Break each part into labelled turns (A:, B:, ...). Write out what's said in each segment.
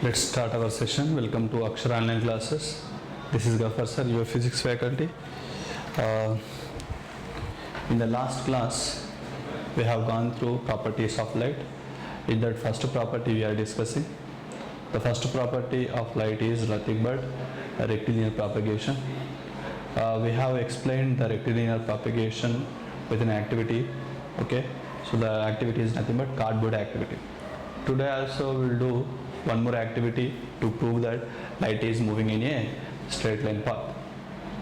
A: Let's start our session. Welcome to Akshara Online Classes. This is Ghaffar sir, your physics faculty. In the last class, we have gone through properties of light. In that first property we are discussing. The first property of light is nothing but rectilinear propagation. We have explained the rectilinear propagation with an activity. Okay, so the activity is nothing but cardboard activity. Today also we will do one more activity to prove that light is moving in a straight line path.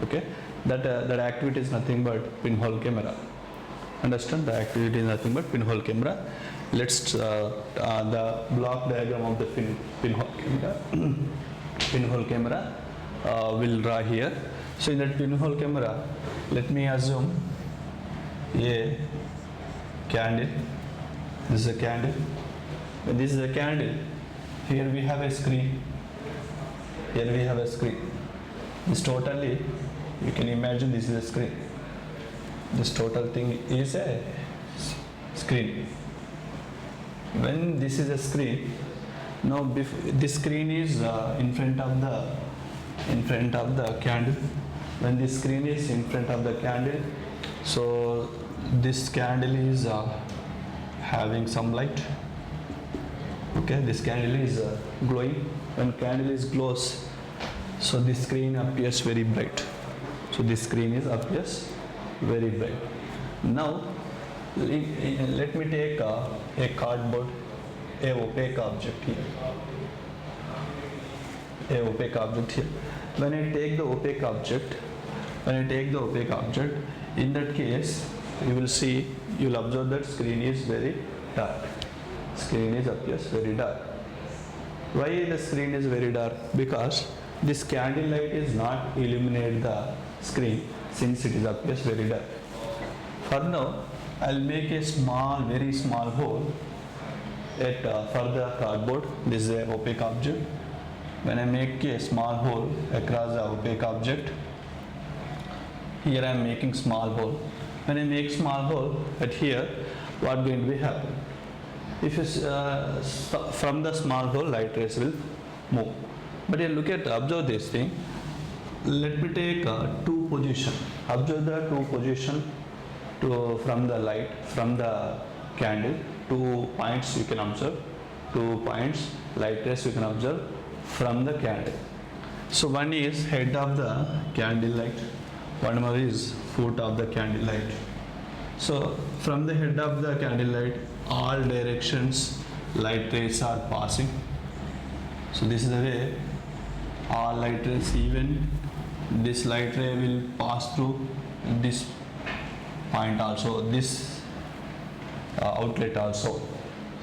A: Okay, that activity is nothing but pinhole camera. Understand? The activity is nothing but pinhole camera. Let's the block diagram of the pinhole camera. Pinhole camera will draw here. So in that pinhole camera, let me assume a candle. This is a candle. When this is a candle, here we have a screen. Here we have a screen. This totally, you can imagine this is a screen. This total thing is a screen. When this is a screen, now this screen is in front of the candle. When this screen is in front of the candle, so this candle is having some light. Okay, this candle is glowing. When candle is glows, so this screen appears very bright. So this screen appears very bright. Now let me take a cardboard, a opaque object here. A opaque object here. When I take the opaque object, in that case, you will see, you will observe that screen is very dark. Screen appears very dark. Why the screen is very dark? Because this candle light is not illuminate the screen since it appears very dark. For now, I'll make a very small hole at for the cardboard. This is an opaque object. When I make a small hole across the opaque object, here I am making small hole. When I make small hole at here, what going to be happen? If from the small hole, light rays will move. But you observe this thing. Let me take two position. Observe the two position from the light, from the candle. 2 points you can observe. 2 points light rays you can observe from the candle. So one is head of the candle light. One more is foot of the candle light. So from the head of the candle light, all directions light rays are passing. So this is the way all light rays, even this light ray will pass through this point also, this outlet also.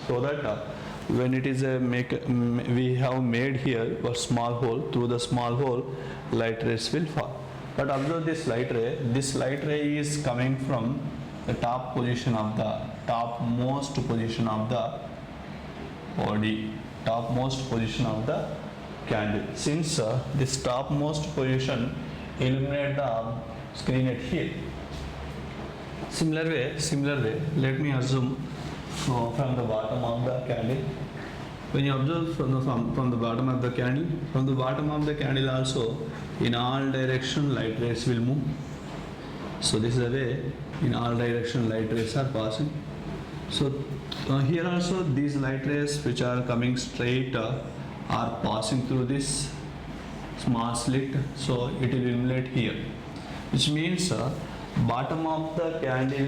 A: So that when it is we have made here a small hole, through the small hole light rays will fall. But observe this light ray is coming from the topmost position of the body, topmost position of the candle. Since this topmost position illuminate the screen at here. Similar way, let me assume from the bottom of the candle. When you observe from the bottom of the candle, also in all direction light rays will move. So this is the way in all direction light rays are passing. So here also these light rays which are coming straight are passing through this small slit. So it will illuminate here, which means bottom of the candle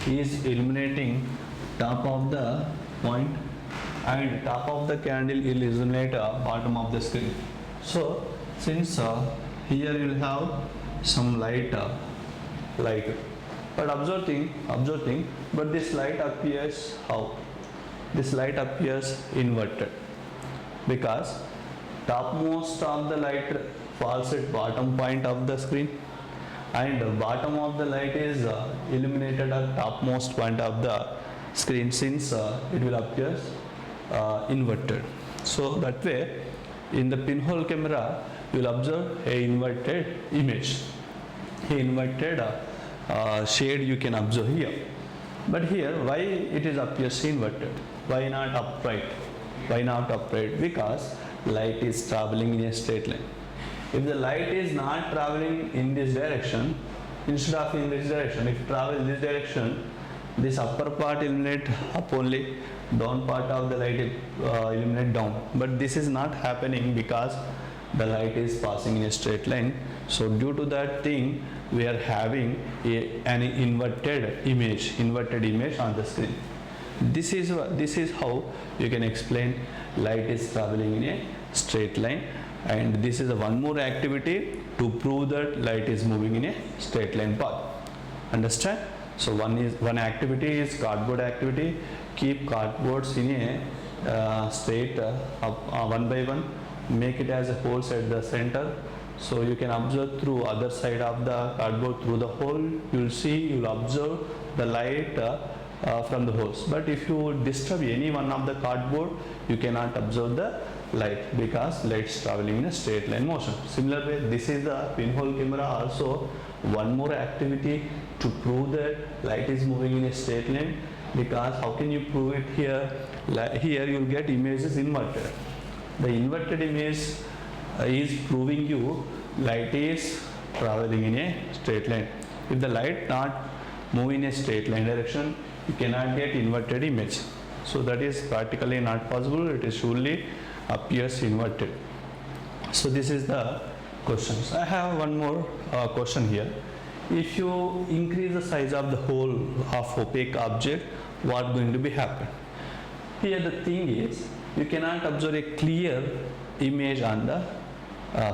A: is illuminating top of the point, and top of the candle will illuminate bottom of the screen. So since here you will have some light. But observe thing, but this light appears how? This light appears inverted, because topmost of the light falls at bottom point of the screen, and the bottom of the light is illuminated at topmost point of the screen, since it will appear inverted. So that way in the pinhole camera you will observe a inverted image, a inverted shade you can observe here. But here, why it is appears inverted? Why not upright? Why not upright? Because light is traveling in a straight line. If the light is not traveling in this direction, instead of in this direction, if you travel in this direction, this upper part illuminate up only, down part of the light illuminate down. But this is not happening because the light is passing in a straight line. So due to that thing, we are having an inverted image on the screen. This is how you can explain light is traveling in a straight line. And this is one more activity to prove that light is moving in a straight line path. Understand? So one activity is cardboard activity. Keep cardboards in a straight one by one. Make it as a holes at the center. So you can observe through other side of the cardboard through the hole. You'll observe the light from the holes. But if you disturb any one of the cardboard, you cannot observe the light because light is traveling in a straight line motion. Similarly, this is the pinhole camera also one more activity to prove that light is moving in a straight line. Because how can you prove it here? Here you will get images inverted. The inverted image is proving you light is traveling in a straight line. If the light not move in a straight line direction, you cannot get inverted image. So that is practically not possible. It is surely appears inverted. So this is the questions. I have one more question here. If you increase the size of the hole of opaque object, what going to be happen? Here the thing is, you cannot observe a clear image on the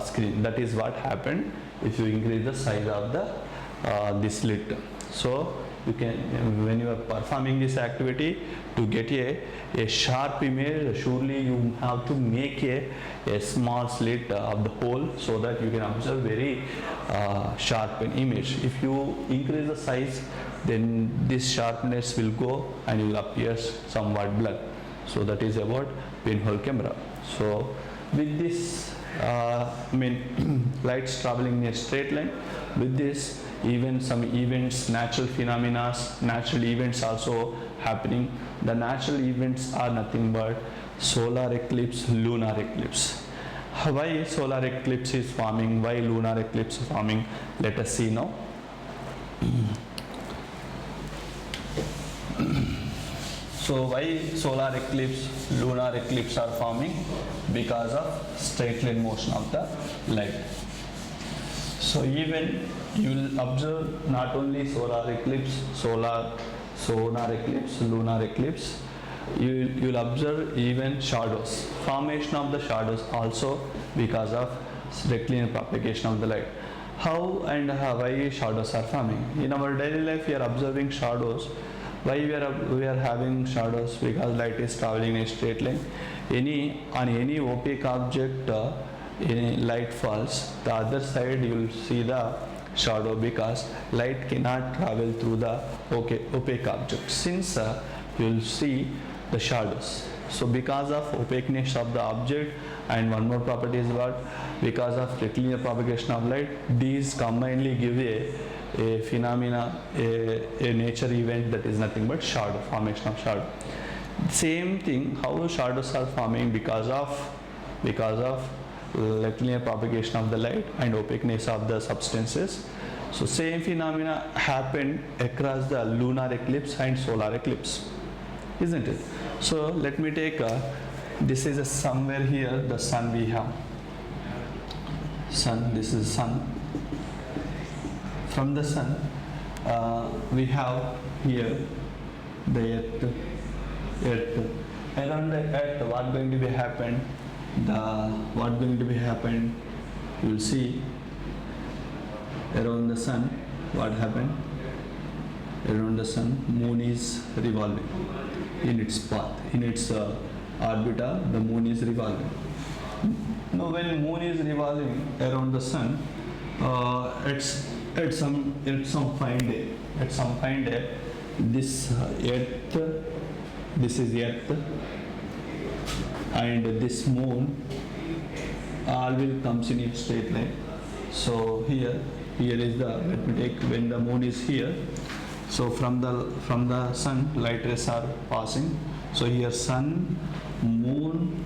A: screen. That is what happened if you increase the size of the this slit. So you can, when you are performing this activity, to get a sharp image, surely you have to make a small slit of the hole so that you can observe very sharp image. If you increase the size, then this sharpness will go and will appear somewhat blurred. So that is about pinhole camera. So with this lights traveling in a straight line, with this even some events, natural phenomena, natural events also happening. The natural events are nothing but solar eclipse, lunar eclipse. Why solar eclipse is forming, why lunar eclipse is forming, let us see now. So why solar eclipse, lunar eclipse are forming? Because of straight line motion of the light. So even you will observe not only solar eclipse, solar eclipse, lunar eclipse, you will observe even shadows. Formation of the shadows also because of rectilinear propagation of the light. How and why shadows are forming? In our daily life we are observing shadows. Why we are having shadows? Because light is traveling in a straight line. On any opaque object, any light falls, the other side you will see the shadow because light cannot travel through the opaque object. Since you will see the shadows. So because of opaqueness of the object, and one more property is what? Because of rectilinear propagation of light, these combinedly give a phenomena, a nature event that is nothing but shadow, formation of shadow. Same thing, how shadows are forming because of rectilinear propagation of the light and opaqueness of the substances. So same phenomena happened across the lunar eclipse and solar eclipse, isn't it? So let me take this is somewhere here the sun we have. Sun, this is sun. From the sun we have here the earth. Around the earth, what going to be happen? You will see around the sun what happened. Around the sun, moon is revolving in its path, in its orbita. The moon is revolving. Now when moon is revolving around the sun, at some fine day, this earth, this is earth, and this moon all will comes in a straight line. So here is the, let me take, when the moon is here, so from the sun light rays are passing. So here sun, moon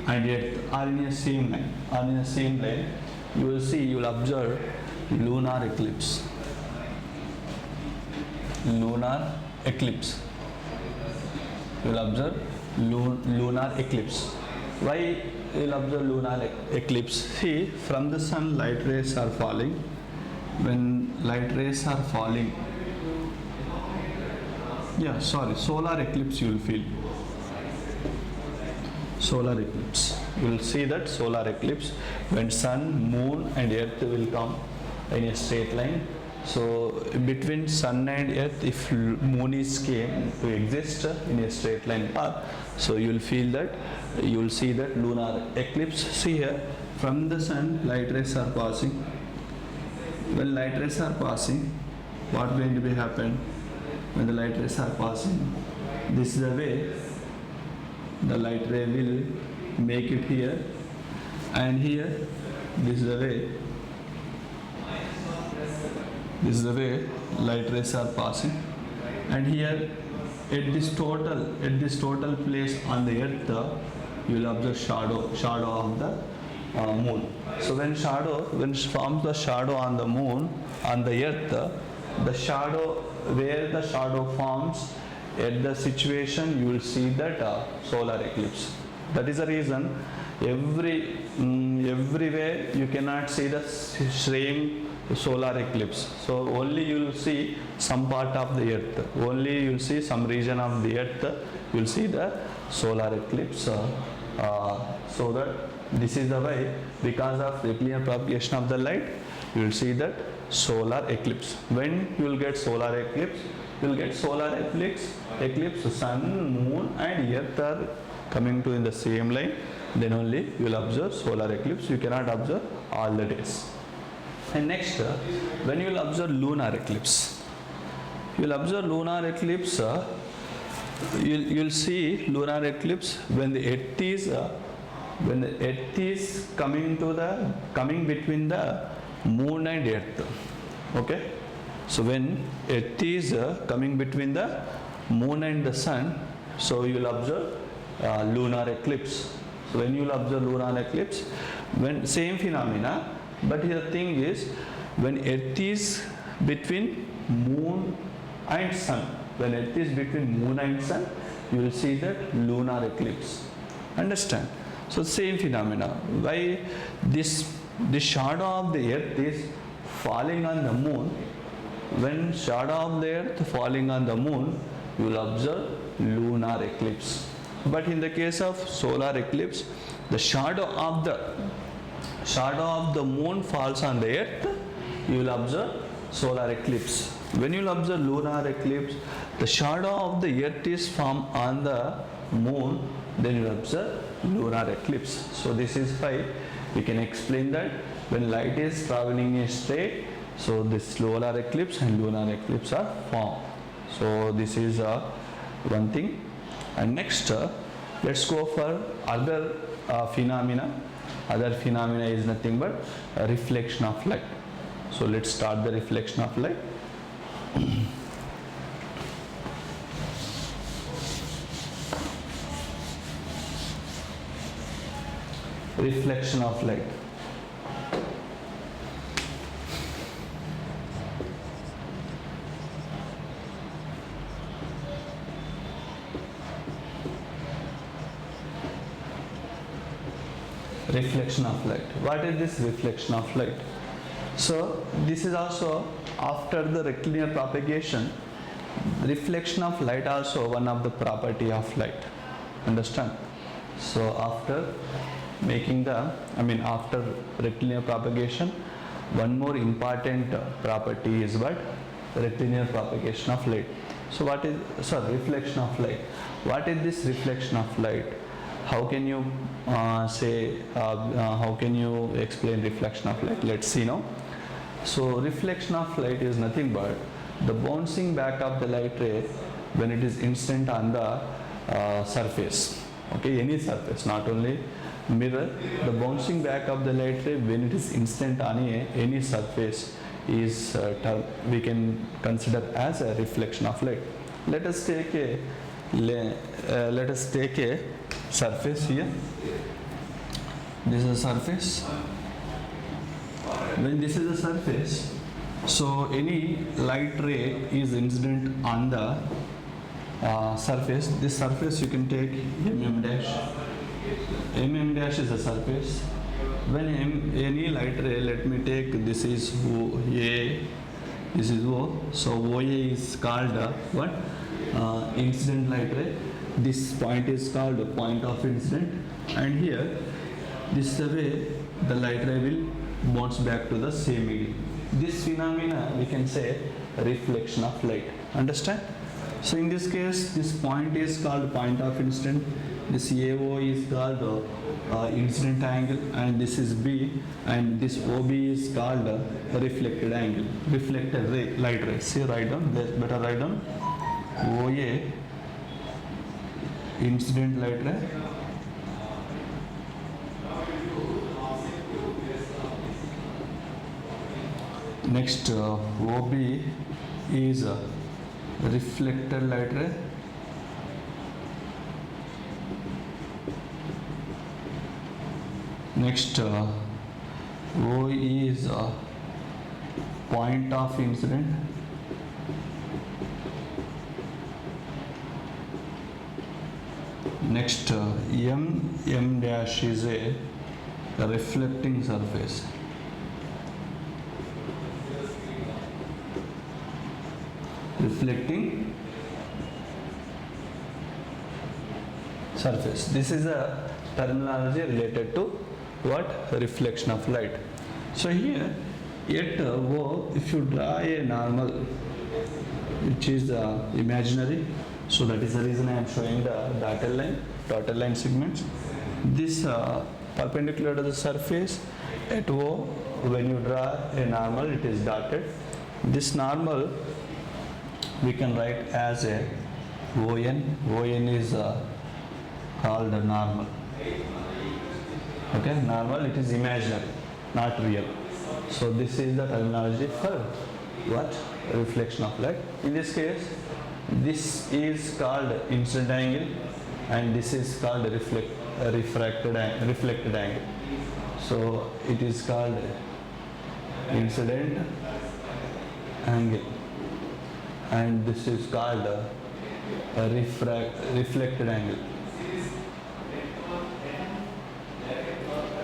A: and Earth are in a same line, you will see, you will observe lunar eclipse. Lunar eclipse. You will observe lunar eclipse. Why you will observe lunar eclipse? See, from the sun light rays are falling. When light rays are falling, solar eclipse you will feel. Solar eclipse. You will see that solar eclipse when sun, moon and earth will come in a straight line. So between sun and earth, if moon is came to exist in a straight line path, so you will feel that, you will see that lunar eclipse. See here, from the sun light rays are passing. When light rays are passing, what going to be happen? When the light rays are passing, this is the way the light ray will make it here, and here, this is the way light rays are passing, and here at this total place on the earth, you will observe shadow of the moon. So when forms the shadow on the moon, on the earth, the shadow, where the shadow forms at the situation, you will see that solar eclipse. That is the reason everywhere you cannot see the same solar eclipse. So only you will see some part of the earth, only you will see some region of the earth, you will see the solar eclipse. So that this is the way, because of rectilinear propagation of the light, you will see that solar eclipse. When you will get solar eclipse, you will get solar eclipse, sun, moon and earth are coming to in the same line, then only you will observe solar eclipse. You cannot observe all the days. And next, when you will observe lunar eclipse, you will observe lunar eclipse, you will see lunar eclipse when the earth is coming between the moon and earth. Okay, so when earth is coming between the moon and the sun, so you will observe lunar eclipse. So when you will observe lunar eclipse, when same phenomena, but here the thing is, when earth is between moon and sun, you will see that lunar eclipse. Understand? So same phenomena. Why this shadow of the earth is falling on the moon? When shadow of the earth falling on the moon, you will observe lunar eclipse. But in the case of solar eclipse, the shadow of the moon falls on the earth, you will observe solar eclipse. When you will observe lunar eclipse, the shadow of the earth is formed on the moon, then you will observe lunar eclipse. So this is why we can explain that when light is traveling in straight, so this solar eclipse and lunar eclipse are formed. So this is one thing. And next, let's go for other phenomena. Other phenomena is nothing but a reflection of light. So let's start the reflection of light. Reflection of light. Reflection of light. What is this reflection of light? So this is also after the rectilinear propagation. Reflection of light also one of the property of light. Understand? So after after rectilinear propagation, one more important property is what? Rectilinear propagation of light. So what is reflection of light? What is this reflection of light? How can you how can you explain reflection of light? Let's see now. So reflection of light is nothing but the bouncing back of the light ray when it is instant on the surface. Okay, any surface, not only mirror. The bouncing back of the light ray when it is instant on any surface is we can consider as a reflection of light. Let us take a surface here. This is a surface. When this is a surface, so any light ray is incident on the surface. This surface you can take mm dash. Mm dash is a surface. When any light ray, let me take, this is A, this is O. So OA is called what? Incident light ray. This point is called point of incident, and here this is the way the light ray will bounce back to the same medium. This phenomena we can say reflection of light. Understand? So in this case, this point is called point of incident. This AO is called incident angle, and this is B, and this OB is called reflected angle, reflected ray, light ray. See, write down. Better write down. OA incident light ray. Next, OB is reflected light ray. Next, O is point of incident. Next, M dash is a reflecting surface. Reflecting surface. This is a terminology related to what? Reflection of light. So here at O, if you draw a normal which is imaginary, so that is the reason I am showing the dotted line segments. This perpendicular to the surface at O, when you draw a normal, it is dotted. This normal we can write as a ON. ON is called a normal. Okay, normal, it is imaginary, not real. So this is the terminology for what? Reflection of light. In this case, this is called incident angle, and this is called reflected angle. So it is called incident angle, and this is called a reflected angle.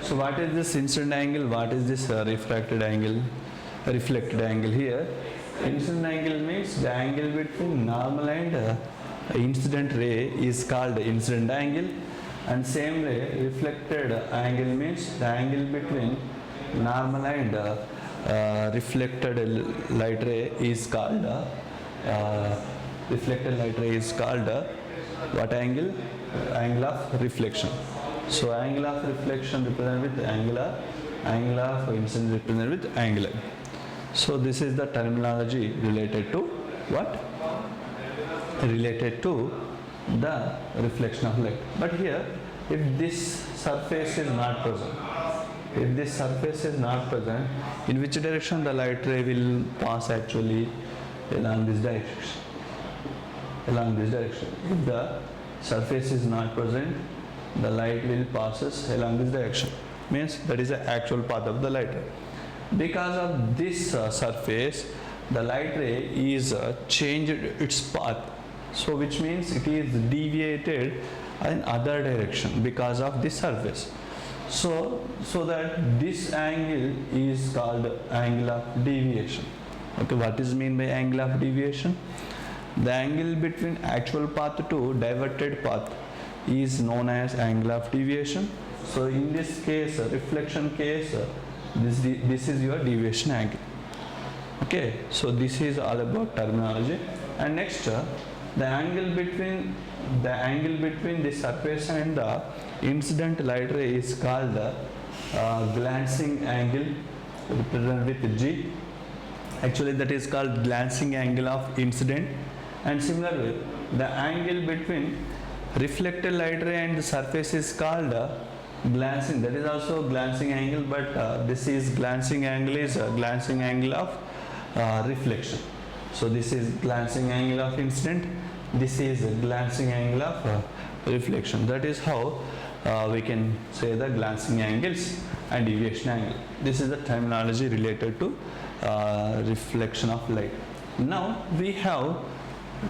A: So what is this incident angle? What is this refracted angle? Reflected angle here. Incident angle means the angle between normal and incident ray is called incident angle, and same way reflected angle means the angle between normal and reflected light ray is called reflected light ray is called what angle? Angle of reflection. So angle of reflection represented with angular, angle of incident represented with angular. So this is the terminology related to what? Related to the reflection of light. But here, if this surface is not present, if this surface is not present, in which direction the light ray will pass actually? Along this direction. Along this direction. If the surface is not present, the light will passes along this direction. Means that is the actual path of the light ray. Because of this surface, the light ray is changed its path. So which means it is deviated in other direction because of this surface. So that this angle is called angle of deviation. Okay, what is mean by angle of deviation? The angle between actual path to diverted path is known as angle of deviation. So in this case, reflection case, this is your deviation angle. Okay, so this is all about terminology. And next, the angle between the surface and the incident light ray is called the glancing angle, represented with G. Actually, that is called glancing angle of incident. And similarly, the angle between reflected light ray and the surface is called glancing. That is also glancing angle, but this is glancing angle is glancing angle of reflection. So this is glancing angle of incident. This is glancing angle of reflection. That is how we can say the glancing angles and deviation angle. This is the terminology related to reflection of light. Now we have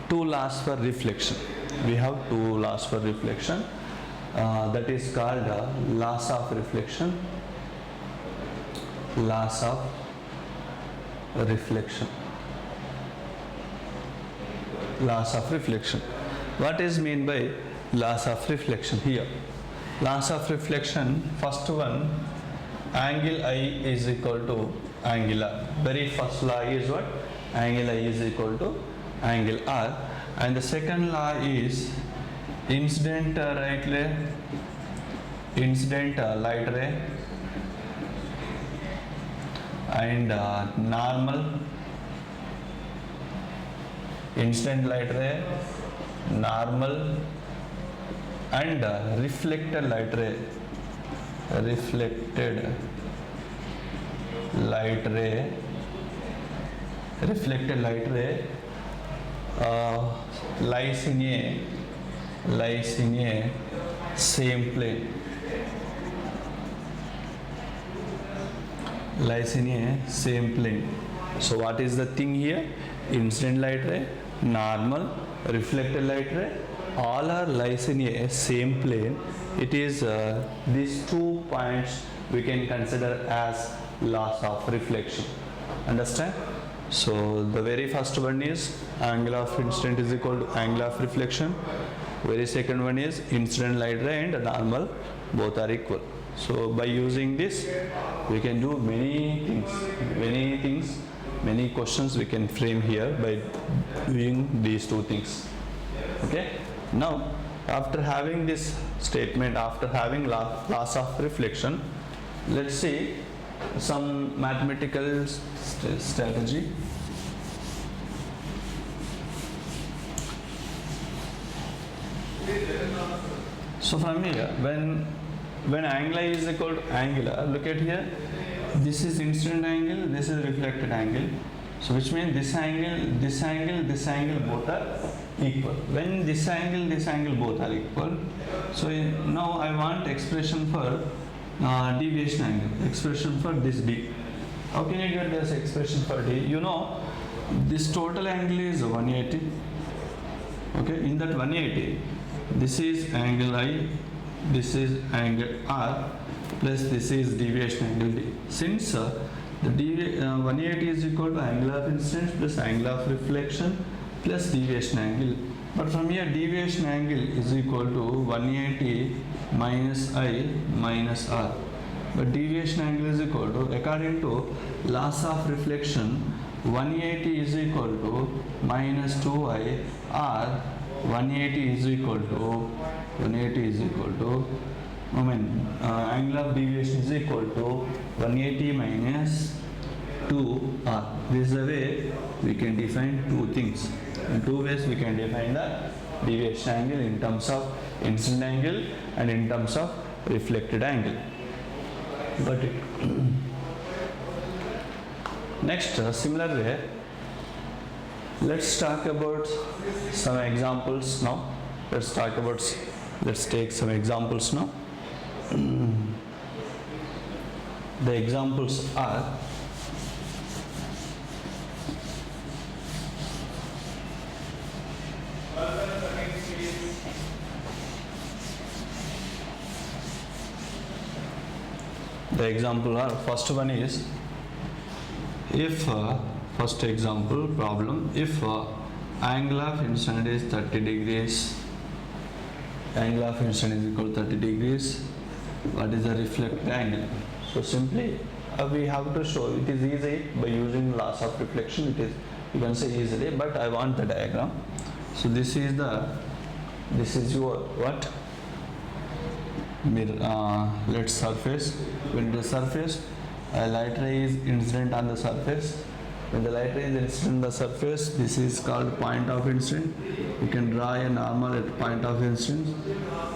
A: two laws for reflection. We have two laws for reflection, that is called laws of reflection. Laws of reflection. Laws of reflection. What is mean by laws of reflection here? Laws of reflection, first one, angle I is equal to angle R. Very first law is what? Angle I is equal to angle R. And the second law is incident light ray and normal incident light ray, normal and reflected light ray, lies in a same plane. Lies in a same plane. So what is the thing here? Incident light ray, normal, reflected light ray, all are lies in a same plane. It is these 2 points we can consider as laws of reflection. Understand? So the very first one is angle of incident is equal to angle of reflection. Very second one is incident light ray and normal, both are equal. So by using this we can do many things, many questions we can frame here by doing these two things. Okay. Now after having this statement, after having laws of reflection, let's see some mathematical strategy. So from here, when angle is equal to angular, look at here, this is incident angle, this is reflected angle. So which means this angle both are equal. When this angle both are equal, so now I want expression for deviation angle, expression for this D. How can you get this expression for D? You know, this total angle is 180. Okay, in that 180, this is angle I, this is angle R, plus this is deviation angle D. Since the 180 is equal to angle of incidence plus angle of reflection plus deviation angle. But from here deviation angle is equal to 180 minus I minus R. But deviation angle is equal to, according to laws of reflection, 180 is equal to minus 2I R. 180 is equal to angle of deviation is equal to 180 minus 2R. This is the way we can define two things. In two ways we can define the deviation angle, in terms of incident angle and in terms of reflected angle. Got it? Next, similar way, let's talk about some examples now. Let's take some examples now. The examples are, first one is, if first example problem, if angle of incident is 30 degrees, angle of incident is equal to 30 degrees, what is the reflected angle? So simply we have to show, it is easy by using laws of reflection, it is, you can say easily, but I want the diagram. So this is your what? Mirror, let's surface. When the surface, light ray is incident on the surface. When the light ray is incident on the surface, this is called point of incident. You can draw a normal at point of incidence.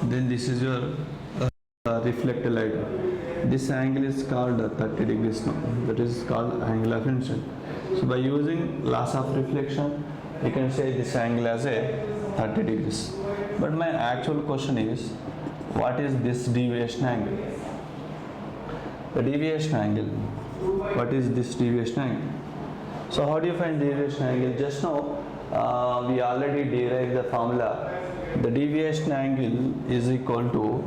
A: Then this is your reflected light ray. This angle is called 30 degrees now. That is called angle of incident. So by using laws of reflection, we can say this angle as a 30 degrees. But my actual question is, what is this deviation angle? The deviation angle. What is this deviation angle? So how do you find deviation angle? Just now we already derived the formula. The deviation angle is equal to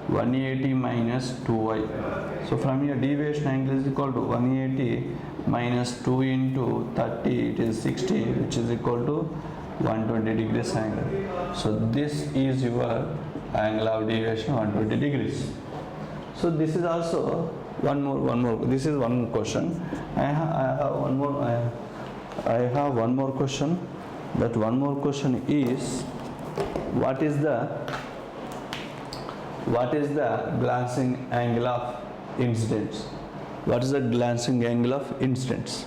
A: 180 minus 2y. So from here deviation angle is equal to 180 minus 2 into 30, it is 60, which is equal to 120 degrees angle. So this is your angle of deviation 120 degrees. So this is also one more. This is one question. I have one more. I have one more question. That one more question is, what is the glancing angle of incidence? What is the glancing angle of incidence?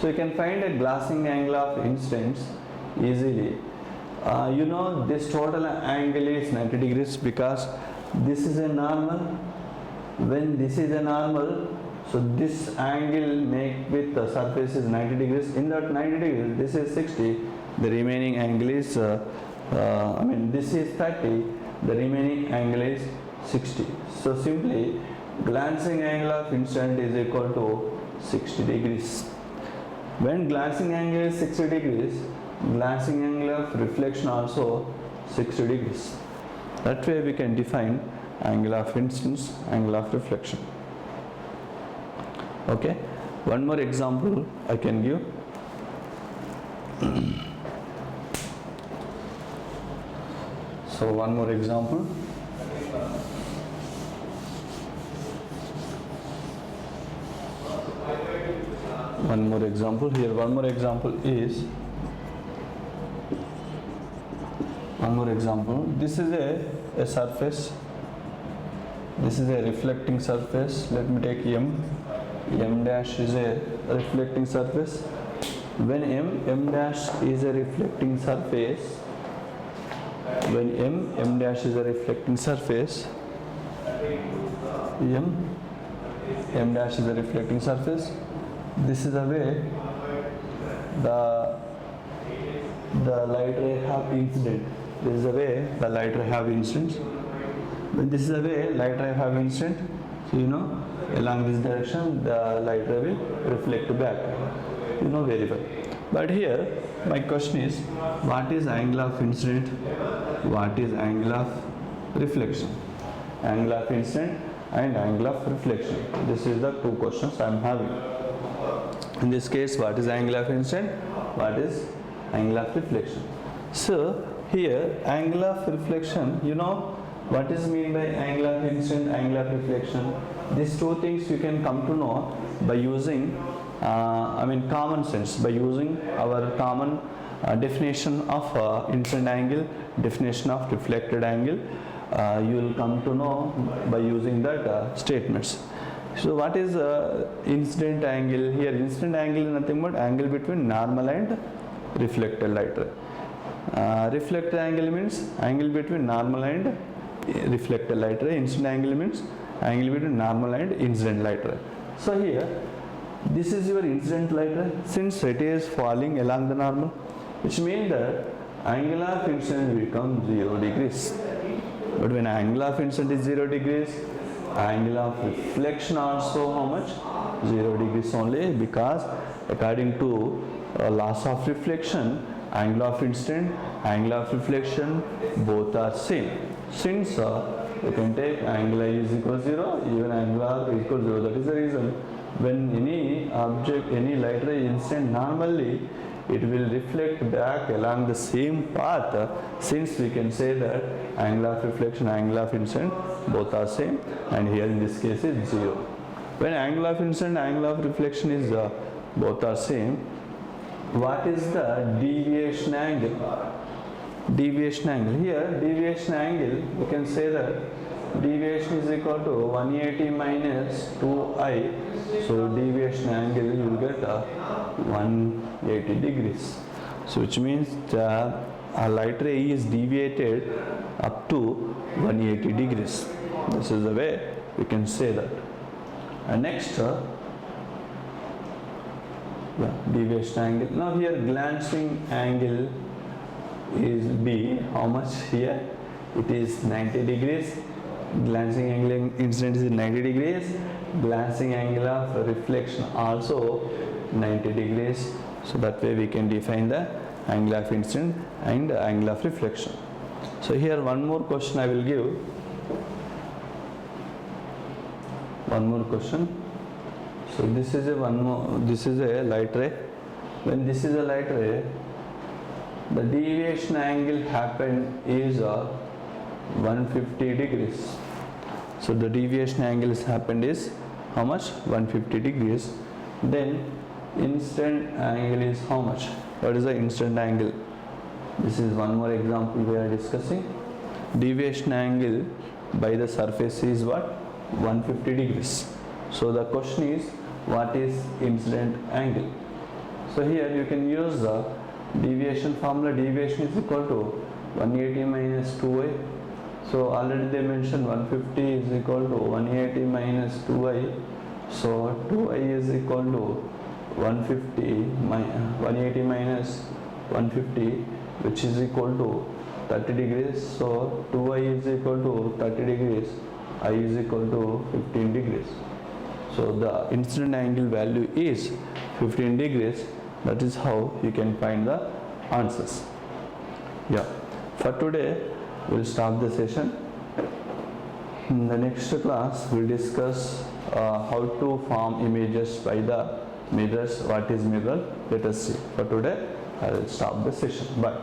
A: So you can find a glancing angle of incidence easily. You know this total angle is 90 degrees because this is a normal. When this is a normal, so this angle make with the surface is 90 degrees. In that 90 degrees, this is 60. The remaining angle is, this is 30. The remaining angle is 60. So simply, glancing angle of incident is equal to 60 degrees. When glancing angle is 60 degrees, glancing angle of reflection also 60 degrees. That way we can define angle of incidence, angle of reflection. Okay, one more example I can give. So one more example. One more example here. One more example is. One more example. This is a surface. This is a reflecting surface. Let me take M. M dash is a reflecting surface. When M dash is a reflecting surface, when M dash is a reflecting surface, M dash is a reflecting surface, this is the way the light ray have incident. This is the way the light ray have incident. When this is the way light ray have incident, so you know along this direction the light ray will reflect back. You know very well. But here my question is, what is angle of incident? What is angle of reflection? Angle of incident and angle of reflection. This is the two questions I am having. In this case, what is angle of incident? What is angle of reflection? So here angle of reflection, you know what is mean by angle of incident, angle of reflection? These two things you can come to know by using common sense, by using our common definition of incident angle, definition of reflected angle. You will come to know by using that statements. So what is incident angle? Here incident angle is nothing but angle between normal and reflected light ray. Reflected angle means angle between normal and reflected light ray. Incident angle means angle between normal and incident light ray. So here this is your incident light ray, since it is falling along the normal, which means that angle of incident becomes 0 degrees. But when angle of incident is 0 degrees, angle of reflection also how much? 0 degrees only, because according to laws of reflection, angle of incident, angle of reflection both are same. Since you can take angle I is equal to 0, even angle R is equal to 0. That is the reason when any object, any light ray incident normally, it will reflect back along the same path, since we can say that angle of reflection, angle of incident both are same, and here in this case is 0. When angle of incident, angle of reflection is both are same, what is the deviation angle? Deviation angle. Here deviation angle, we can say that deviation is equal to 180 minus 2i. So deviation angle you will get 180 degrees. So which means the light ray is deviated up to 180 degrees. This is the way we can say that. And next deviation angle. Now here glancing angle is B. How much here? It is 90 degrees. glancing angle incident is 90 degrees, glancing angle of reflection also 90 degrees. So that way we can define the angle of incident and angle of reflection. So here one more question I will give. One more question. So this is a light ray. When this is a light ray, the deviation angle happened is 150 degrees. So the deviation angle is happened is how much? 150 degrees. Then incident angle is how much? What is the incident angle? This is one more example we are discussing. Deviation angle by the surface is what? 150 degrees. So the question is, what is incident angle? So here you can use the deviation formula. Deviation is equal to 180 minus 2y. So already they mentioned 150 is equal to 180 minus 2y. So 2y is equal to 180 minus 150, which is equal to 30 degrees. So 2y is equal to 30 degrees, I is equal to 15 degrees. So the incident angle value is 15 degrees. That is how you can find the answers. Yeah, for today we'll stop the session. In the next class we'll discuss how to form images by the mirrors. What is mirror? Let us see. For today I will stop the session. Bye.